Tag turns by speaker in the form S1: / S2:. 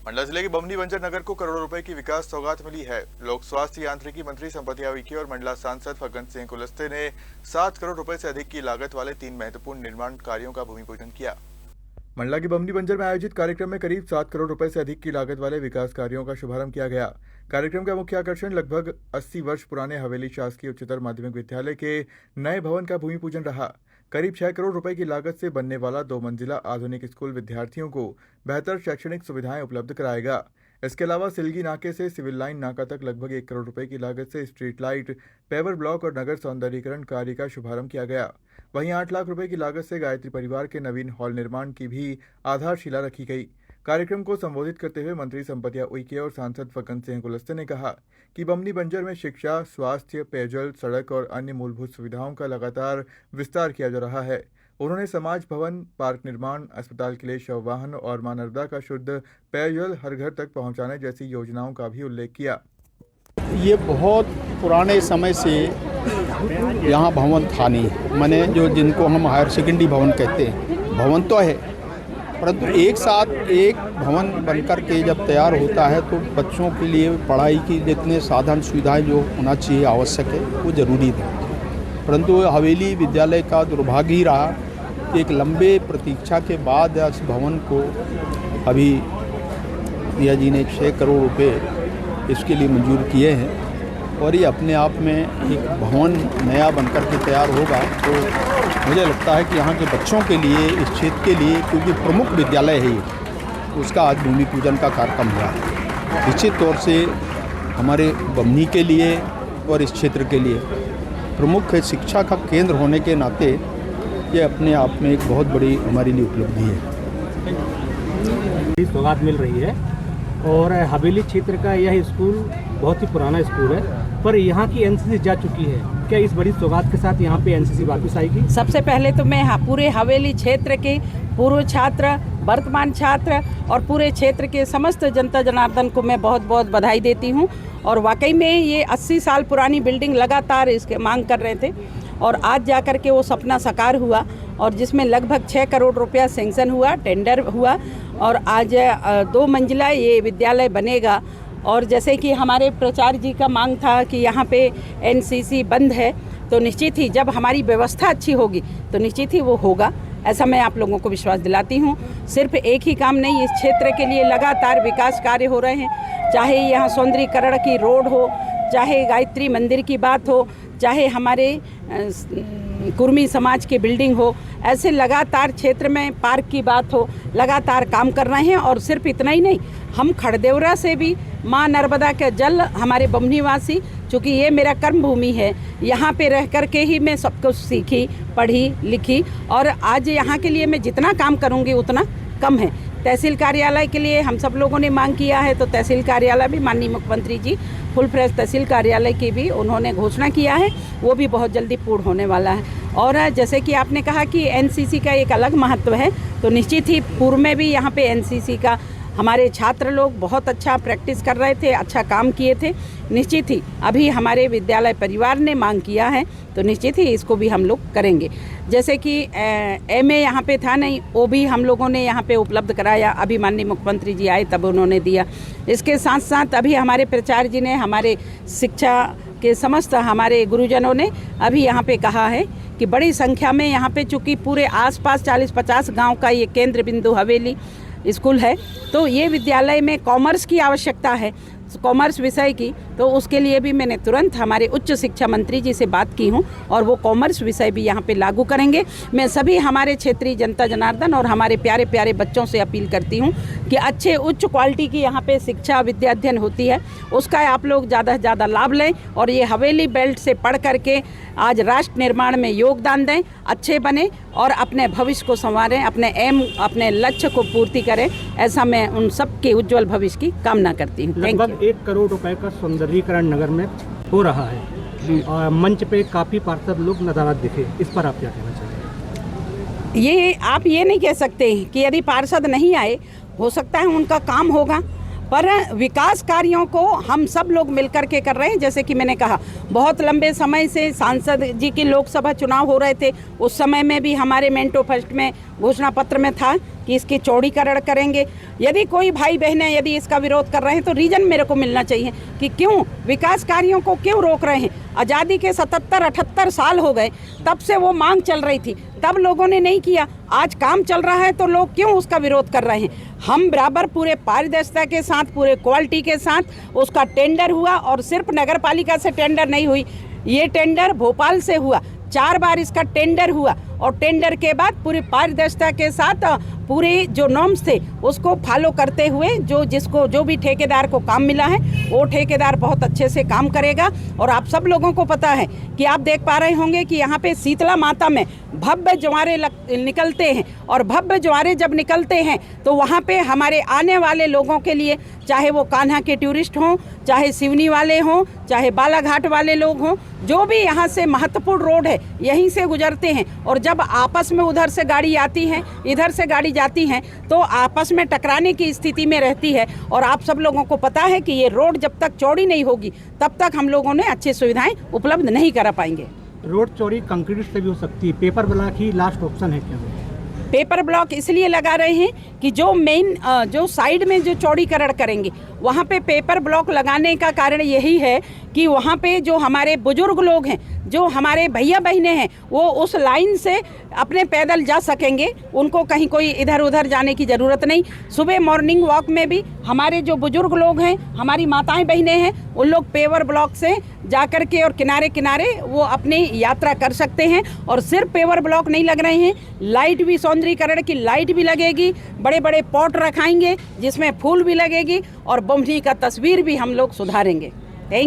S1: मंडला जिले के बमनी बंजर नगर को करोड़ों रुपए की विकास सौगात मिली है। लोक स्वास्थ्य यांत्रिकी मंत्री संपतिया उइके और मंडला सांसद फग्गन सिंह कुलस्ते ने 7 करोड़ रुपए से अधिक की लागत वाले 3 महत्वपूर्ण निर्माण कार्यों का भूमि पूजन किया। मंडला के बमनी बंजर में आयोजित कार्यक्रम में करीब 7 करोड़ रुपए से अधिक की लागत वाले विकास कार्यों का शुभारंभ किया गया। कार्यक्रम का मुख्य आकर्षण लगभग 80 वर्ष पुराने हवेली शासकीय उच्चतर माध्यमिक विद्यालय के नए भवन का भूमि पूजन रहा। करीब 6 करोड़ रुपए की लागत से बनने वाला 2 मंजिला आधुनिक स्कूल विद्यार्थियों को बेहतर शैक्षणिक सुविधाएं उपलब्ध कराएगा। इसके अलावा सिलगी नाके से सिविल लाइन नाका तक लगभग 1 करोड़ रुपए की लागत से स्ट्रीट लाइट, पेवर ब्लॉक और नगर सौंदर्यीकरण कार्य का शुभारंभ किया गया। वहीं 8 लाख रुपए की लागत से गायत्री परिवार के नवीन हॉल निर्माण की भी आधारशिला रखी गई। कार्यक्रम को संबोधित करते हुए मंत्री संपतिया उइके और सांसद फग्गन सिंह कुलस्ते ने कहा कि बमनी बंजर में शिक्षा, स्वास्थ्य, पेयजल, सड़क और अन्य मूलभूत सुविधाओं का लगातार विस्तार किया जा रहा है। उन्होंने समाज भवन, पार्क निर्माण, अस्पताल के लिए शव वाहन और मां नर्मदा का शुद्ध पेयजल हर घर तक पहुंचाने जैसी योजनाओं का भी उल्लेख किया।
S2: ये बहुत पुराने समय से यहाँ भवन था नहीं, माने जो जिनको हम हायर सेकेंडरी भवन कहते हैं, भवन तो है, परंतु एक साथ एक भवन बनकर के जब तैयार होता है तो बच्चों के लिए पढ़ाई की जितने साधन सुविधाएं जो होना चाहिए आवश्यक है वो ज़रूरी थी। परंतु हवेली विद्यालय का दुर्भाग्य ही रहा कि एक लंबे प्रतीक्षा के बाद इस भवन को अभी दिया जी ने 6 करोड़ रुपए इसके लिए मंजूर किए हैं और ये अपने आप में एक भवन नया बनकर के तैयार होगा तो मुझे लगता है कि यहाँ के बच्चों के लिए, इस क्षेत्र के लिए, क्योंकि प्रमुख विद्यालय है ये, उसका आज भूमि पूजन का कार्यक्रम हुआ है। निश्चित तौर से हमारे बमनी के लिए और इस क्षेत्र के लिए प्रमुख शिक्षा का केंद्र होने के नाते ये अपने आप में एक बहुत बड़ी हमारे लिए उपलब्धि है।
S3: सौगात मिल रही है और हवेली क्षेत्र का यह स्कूल बहुत ही पुराना स्कूल है, पर यहाँ की एनसीसी जा चुकी है। क्या इस बड़ी सौगात के साथ यहाँ पे एनसीसी वापस आएगी?
S4: सबसे पहले तो मैं पूरे हवेली क्षेत्र के पूर्व छात्र, वर्तमान छात्र और पूरे क्षेत्र के समस्त जनता जनार्दन को मैं बहुत बहुत बधाई देती हूँ। और वाकई में ये 80 साल पुरानी बिल्डिंग लगातार इसके मांग कर रहे थे और आज जाकर के वो सपना साकार हुआ और जिसमें लगभग 6 करोड़ रुपया सेंक्शन हुआ, टेंडर हुआ और आज 2 मंजिला ये विद्यालय बनेगा। और जैसे कि हमारे प्राचार्य जी का मांग था कि यहाँ पे एनसीसी बंद है, तो निश्चित ही जब हमारी व्यवस्था अच्छी होगी तो निश्चित ही वो होगा, ऐसा मैं आप लोगों को विश्वास दिलाती हूँ। सिर्फ एक ही काम नहीं, इस क्षेत्र के लिए लगातार विकास कार्य हो रहे हैं, चाहे यहाँ सौंदर्यीकरण की रोड हो, चाहे गायत्री मंदिर की बात हो, चाहे हमारे कुर्मी समाज की बिल्डिंग हो, ऐसे लगातार क्षेत्र में पार्क की बात हो, लगातार काम कर रहे हैं। और सिर्फ इतना ही नहीं, हम खड़देवरा से भी मां नर्मदा का जल हमारे बमनीवासी, चूँकि ये मेरा कर्म भूमि है, यहाँ पे रह कर के ही मैं सब कुछ सीखी, पढ़ी, लिखी और आज यहाँ के लिए मैं जितना काम करूँगी उतना कम है। तहसील कार्यालय के लिए हम सब लोगों ने मांग किया है, तो तहसील कार्यालय भी माननीय मुख्यमंत्री जी फुल फ्रेश तहसील कार्यालय की भी उन्होंने घोषणा किया है, वो भी बहुत जल्दी पूर्ण होने वाला है। और जैसे कि आपने कहा कि एनसीसी का एक अलग महत्व है, तो निश्चित ही पूर्व में भी यहाँ पे एनसीसी का हमारे छात्र लोग बहुत अच्छा प्रैक्टिस कर रहे थे, अच्छा काम किए थे। निश्चित ही अभी हमारे विद्यालय परिवार ने मांग किया है, तो निश्चित ही इसको भी हम लोग करेंगे। जैसे कि एमए यहाँ पे था नहीं, वो भी हम लोगों ने यहाँ पे उपलब्ध कराया, अभी माननीय मुख्यमंत्री जी आए तब उन्होंने दिया। इसके साथ साथ अभी हमारे प्राचार्य जी ने, हमारे शिक्षा के समस्त हमारे गुरुजनों ने अभी यहाँ पे कहा है कि बड़ी संख्या में यहाँ पे, चूँकि पूरे आसपास 40-50 गाँव का ये केंद्र बिंदु हवेली स्कूल है, तो ये विद्यालय में कॉमर्स की आवश्यकता है, कॉमर्स विषय की, तो उसके लिए भी मैंने तुरंत हमारे उच्च शिक्षा मंत्री जी से बात की हूँ और वो कॉमर्स विषय भी यहाँ पे लागू करेंगे। मैं सभी हमारे क्षेत्रीय जनता जनार्दन और हमारे प्यारे प्यारे बच्चों से अपील करती हूँ कि अच्छे उच्च क्वालिटी की यहाँ पे शिक्षा विद्या अध्ययन होती है, उसका आप लोग ज़्यादा से ज़्यादा लाभ लें और ये हवेली बेल्ट से पढ़ करके आज राष्ट्र निर्माण में योगदान दें, अच्छे बने और अपने भविष्य को संवारें, अपने लक्ष्य को पूर्ति करें। ऐसा मैं उन सब के उज्जवल भविष्य की कामना करती हूँ।
S3: लगभग 1 करोड़ रुपए का सौंदर्यीकरण नगर में हो रहा है और मंच पे काफ़ी पार्षद लोग नज़ारा दिखे, इस पर आप क्या कहना चाहेंगे?
S4: ये आप ये नहीं कह सकते कि यदि पार्षद नहीं आए, हो सकता है उनका काम होगा, पर विकास कार्यों को हम सब लोग मिलकर के कर रहे हैं। जैसे कि मैंने कहा, बहुत लंबे समय से सांसद जी की लोकसभा चुनाव हो रहे थे, उस समय में भी हमारे मेंटो फर्स्ट में घोषणा पत्र में था कि इसके चौड़ीकरण करेंगे। यदि कोई भाई बहनें यदि इसका विरोध कर रहे हैं तो रीजन मेरे को मिलना चाहिए कि क्यों विकास कार्यों को क्यों रोक रहे हैं। आज़ादी के 77-78 साल हो गए, तब से वो मांग चल रही थी, तब लोगों ने नहीं किया। आज काम चल रहा है तो लोग क्यों उसका विरोध कर रहे हैं। हम बराबर पूरे पारदर्शिता के साथ, पूरे क्वालिटी के साथ उसका टेंडर हुआ, और सिर्फ नगर पालिका से टेंडर नहीं हुई, ये टेंडर भोपाल से हुआ, 4 बार इसका टेंडर हुआ, और टेंडर के बाद पूरी पारदर्शिता के साथ पूरे जो नॉर्म्स थे उसको फॉलो करते हुए जो भी ठेकेदार को काम मिला है वो ठेकेदार बहुत अच्छे से काम करेगा। और आप सब लोगों को पता है कि आप देख पा रहे होंगे कि यहाँ पे शीतला माता में भव्य ज्वारे निकलते हैं, और भव्य ज्वारे जब निकलते हैं तो वहाँ पे हमारे आने वाले लोगों के लिए, चाहे वो कान्हा के टूरिस्ट हों, चाहे सिवनी वाले हों, चाहे बालाघाट वाले लोग हों, जो भी यहाँ से महत्वपूर्ण रोड है यहीं से गुजरते हैं, और जब आपस में उधर से गाड़ी आती है, इधर से गाड़ी जाती है, तो आपस में टकराने की स्थिति में रहती है। और आप सब लोगों को पता है कि ये रोड जब तक चौड़ी नहीं होगी तब तक हम लोगों ने अच्छी सुविधाएं उपलब्ध नहीं करा पाएंगे।
S3: रोड चौड़ी कंक्रीट से भी हो सकती है, पेपर ब्लॉक ही लास्ट ऑप्शन है क्या?
S4: पेपर ब्लॉक इसलिए लगा रहे हैं कि जो मेन जो साइड में जो चौड़ीकरण करेंगे वहाँ पे पेपर ब्लॉक लगाने का कारण यही है कि वहाँ पे जो हमारे बुजुर्ग लोग हैं, जो हमारे भैया बहनें हैं, वो उस लाइन से अपने पैदल जा सकेंगे, उनको कहीं कोई इधर उधर जाने की ज़रूरत नहीं। सुबह मॉर्निंग वॉक में भी हमारे जो बुजुर्ग लोग हैं, हमारी माताएं बहनें हैं, उन लोग पेवर ब्लॉक से जा कर के और किनारे किनारे वो अपनी यात्रा कर सकते हैं। और सिर्फ पेवर ब्लॉक नहीं लग रहे हैं, लाइट भी, सौंदर्यीकरण की लाइट भी लगेगी, बड़े बड़े पॉट रखाएंगे जिसमें फूल भी लगेगी, और बमनी का तस्वीर भी हम लोग सुधारेंगे।